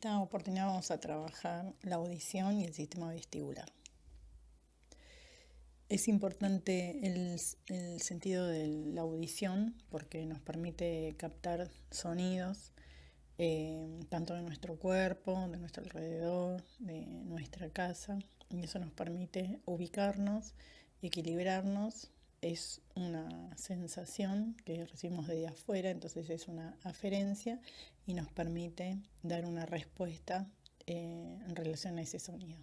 esta oportunidad vamos a trabajar la audición y el sistema vestibular. Es importante el sentido de la audición porque nos permite captar sonidos tanto de nuestro cuerpo, de nuestro alrededor, de nuestra casa, y eso nos permite ubicarnos, equilibrarnos. Es una sensación que recibimos desde afuera, entonces es una aferencia y nos permite dar una respuesta en relación a ese sonido.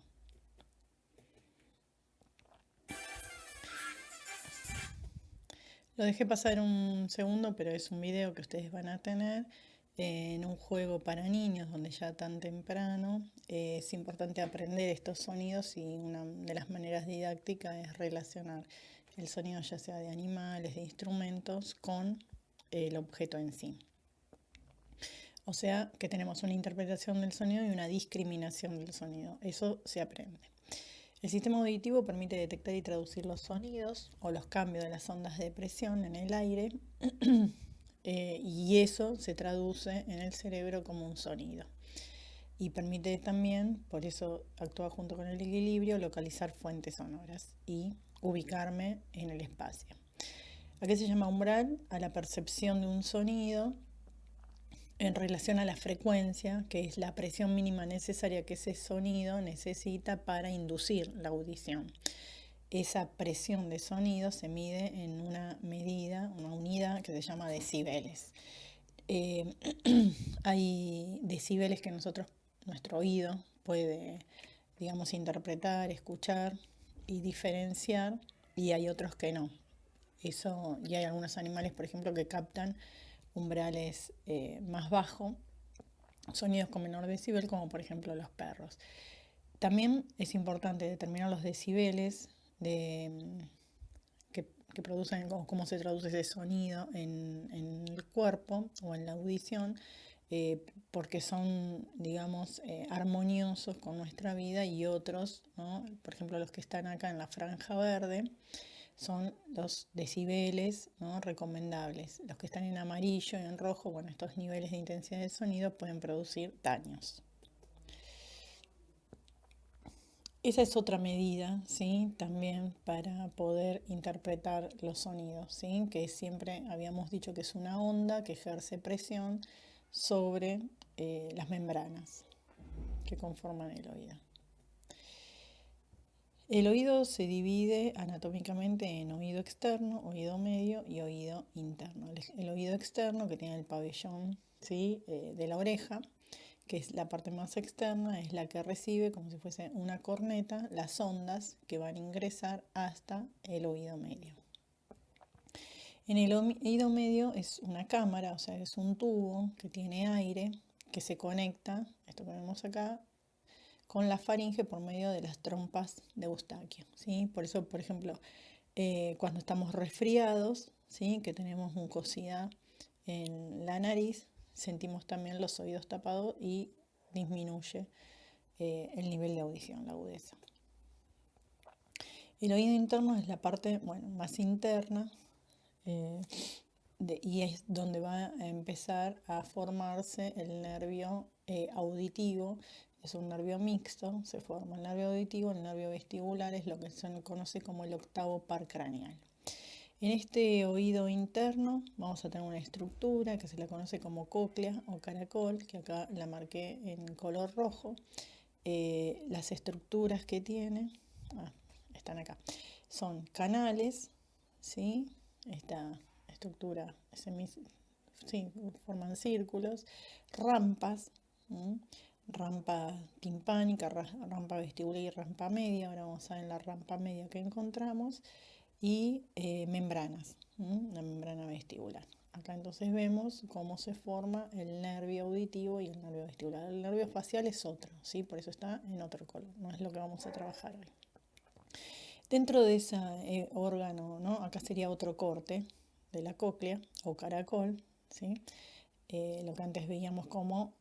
Lo dejé pasar un segundo, pero es un video que ustedes van a tener en un juego para niños donde ya tan temprano es importante aprender estos sonidos, y una de las maneras didácticas es relacionar el sonido ya sea de animales, de instrumentos, con el objeto en sí. O sea que tenemos una interpretación del sonido y una discriminación del sonido. Eso se aprende. El sistema auditivo permite detectar y traducir los sonidos o los cambios de las ondas de presión en el aire y eso se traduce en el cerebro como un sonido. Y permite también, por eso actúa junto con el equilibrio, localizar fuentes sonoras y ubicarme en el espacio. ¿A qué se llama umbral? A la percepción de un sonido en relación a la frecuencia, que es la presión mínima necesaria que ese sonido necesita para inducir la audición. Esa presión de sonido se mide en una medida, una unidad que se llama decibeles. Hay decibeles que nuestro oído puede, digamos, interpretar, escuchar y diferenciar, y hay otros que no. Y hay algunos animales, por ejemplo, que captan umbrales más bajos, sonidos con menor decibel, como por ejemplo los perros. También es importante determinar los decibeles que producen, o cómo se traduce ese sonido en el cuerpo o en la audición, porque son, digamos, armoniosos con nuestra vida, y otros, ¿no? Por ejemplo, los que están acá en la franja verde son los decibeles, ¿no?, recomendables. Los que están en amarillo y en rojo, bueno, estos niveles de intensidad de sonido pueden producir daños. Esa es otra medida, ¿sí?, también para poder interpretar los sonidos, ¿sí?, que siempre habíamos dicho que es una onda que ejerce presión sobre las membranas que conforman el oído. El oído se divide anatómicamente en oído externo, oído medio y oído interno. El oído externo, que tiene el pabellón, ¿sí?, de la oreja, que es la parte más externa, es la que recibe, como si fuese una corneta, las ondas que van a ingresar hasta el oído medio. En el oído medio es una cámara, o sea, es un tubo que tiene aire, que se conecta, esto que vemos acá, con la faringe por medio de las trompas de Eustaquio, ¿sí? Por eso, por ejemplo, cuando estamos resfriados, ¿sí?, que tenemos mucosidad en la nariz, sentimos también los oídos tapados y disminuye el nivel de audición, la agudeza. El oído interno es la parte, bueno, más interna, y es donde va a empezar a formarse el nervio auditivo. Es un nervio mixto, se forma el nervio auditivo, el nervio vestibular es lo que se conoce como el octavo par craneal. En este oído interno vamos a tener una estructura que se la conoce como cóclea o caracol, que acá la marqué en color rojo. Las estructuras que tiene, están acá, son canales, ¿sí? Esta estructura, sí, forman círculos, rampas, rampa timpánica, rampa vestibular y rampa media. Ahora vamos a ver la rampa media que encontramos, y membranas, la membrana vestibular. Acá entonces vemos cómo se forma el nervio auditivo y el nervio vestibular. El nervio facial es otro, ¿sí? Por eso está en otro color, no es lo que vamos a trabajar hoy. Dentro de ese órgano, ¿no?, acá sería otro corte de la cóclea o caracol, ¿sí? Lo que antes veíamos como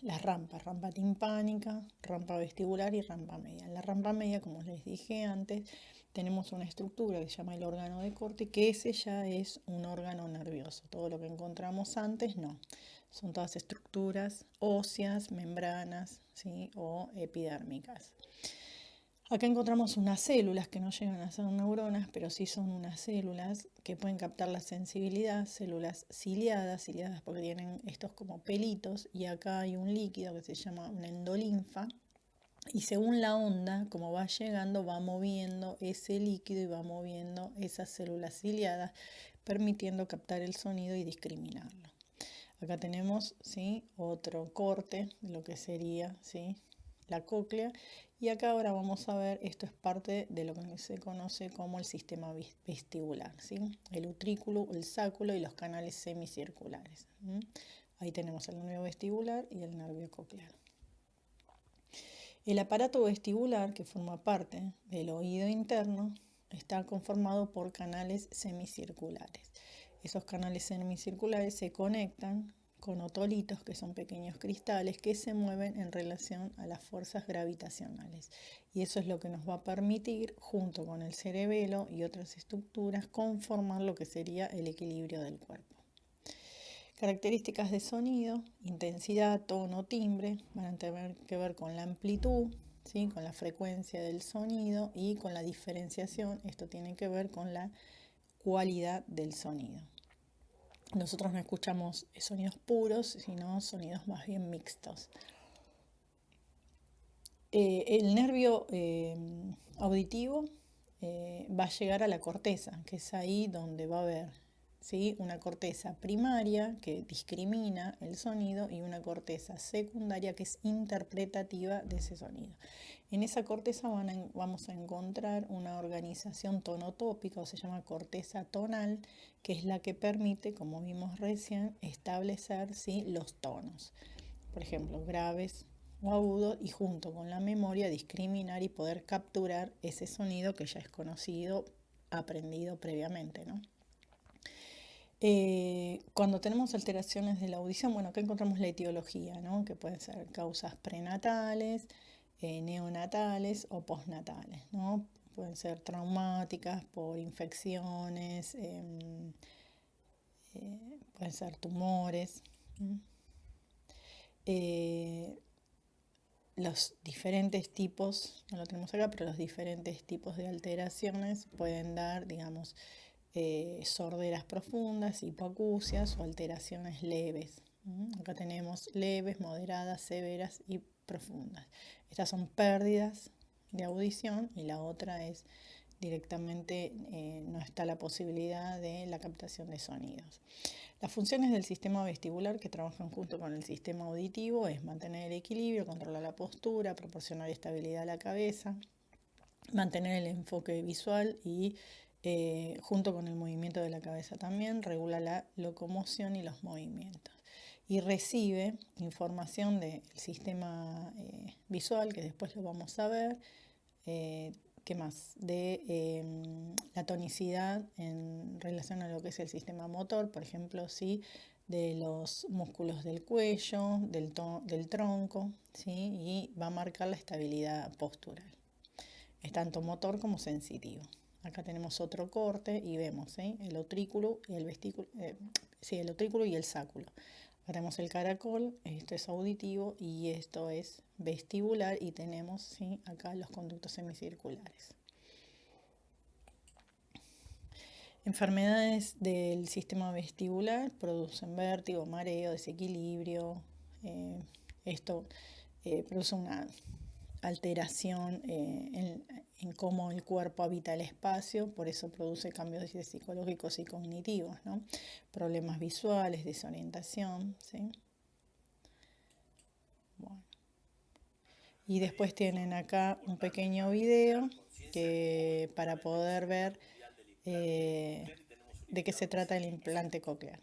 las rampas, rampa timpánica, rampa vestibular y rampa media. La rampa media, como les dije antes, tenemos una estructura que se llama el órgano de corte, que ese ya es un órgano nervioso. Todo lo que encontramos antes no. Son todas estructuras óseas, membranas, ¿sí? O epidérmicas. Acá encontramos unas células que no llegan a ser neuronas, pero sí son unas células que pueden captar la sensibilidad, células ciliadas porque tienen estos como pelitos, y acá hay un líquido que se llama una endolinfa, y según la onda, como va llegando, va moviendo ese líquido y va moviendo esas células ciliadas, permitiendo captar el sonido y discriminarlo. Acá tenemos, ¿sí?, otro corte de lo que sería, ¿sí?, la cóclea. Y acá ahora vamos a ver, esto es parte de lo que se conoce como el sistema vestibular, ¿sí? El utrículo, el sáculo y los canales semicirculares. Ahí tenemos el nervio vestibular y el nervio coclear. El aparato vestibular, que forma parte del oído interno, está conformado por canales semicirculares. Esos canales semicirculares se conectan con otolitos, que son pequeños cristales que se mueven en relación a las fuerzas gravitacionales. Y eso es lo que nos va a permitir, junto con el cerebelo y otras estructuras, conformar lo que sería el equilibrio del cuerpo. Características de sonido: intensidad, tono, timbre, van a tener que ver con la amplitud, ¿sí?, con la frecuencia del sonido, y con la diferenciación. Esto tiene que ver con la cualidad del sonido. Nosotros no escuchamos sonidos puros, sino sonidos más bien mixtos. El nervio auditivo va a llegar a la corteza, que es ahí donde va a haber, ¿sí?, una corteza primaria que discrimina el sonido y una corteza secundaria que es interpretativa de ese sonido. En esa corteza vamos a encontrar una organización tonotópica, o se llama corteza tonal, que es la que permite, como vimos recién, establecer, ¿sí?, los tonos, por ejemplo, graves o agudos, y junto con la memoria discriminar y poder capturar ese sonido que ya es conocido, aprendido previamente, ¿no? Cuando tenemos alteraciones de la audición, bueno, acá encontramos la etiología, ¿no?, que pueden ser causas prenatales, neonatales o postnatales, ¿no? Pueden ser traumáticas por infecciones, pueden ser tumores. Los diferentes tipos, no lo tenemos acá, pero los diferentes tipos de alteraciones pueden dar, digamos, sorderas profundas, hipoacusias o alteraciones leves. Acá tenemos leves, moderadas, severas y profundas. Estas son pérdidas de audición, y la otra es directamente no está la posibilidad de la captación de sonidos. Las funciones del sistema vestibular, que trabajan junto con el sistema auditivo, es mantener el equilibrio, controlar la postura, proporcionar estabilidad a la cabeza, mantener el enfoque visual y junto con el movimiento de la cabeza también regula la locomoción y los movimientos. Y recibe información del sistema visual, que después lo vamos a ver. ¿Qué más? De la tonicidad en relación a lo que es el sistema motor, por ejemplo, ¿sí?, de los músculos del cuello, del tronco, ¿sí?, y va a marcar la estabilidad postural. Es tanto motor como sensitivo. Acá tenemos otro corte y vemos, ¿sí?, el utrículo y el vestículo, el utrículo y el sáculo. Acá tenemos el caracol, esto es auditivo y esto es vestibular, y tenemos, ¿sí?, acá los conductos semicirculares. Enfermedades del sistema vestibular producen vértigo, mareo, desequilibrio. Esto produce una alteración en cómo el cuerpo habita el espacio, por eso produce cambios psicológicos y cognitivos, ¿no? Problemas visuales, desorientación, ¿sí? Bueno. Y después tienen acá un pequeño video para poder ver de qué se trata el implante coclear.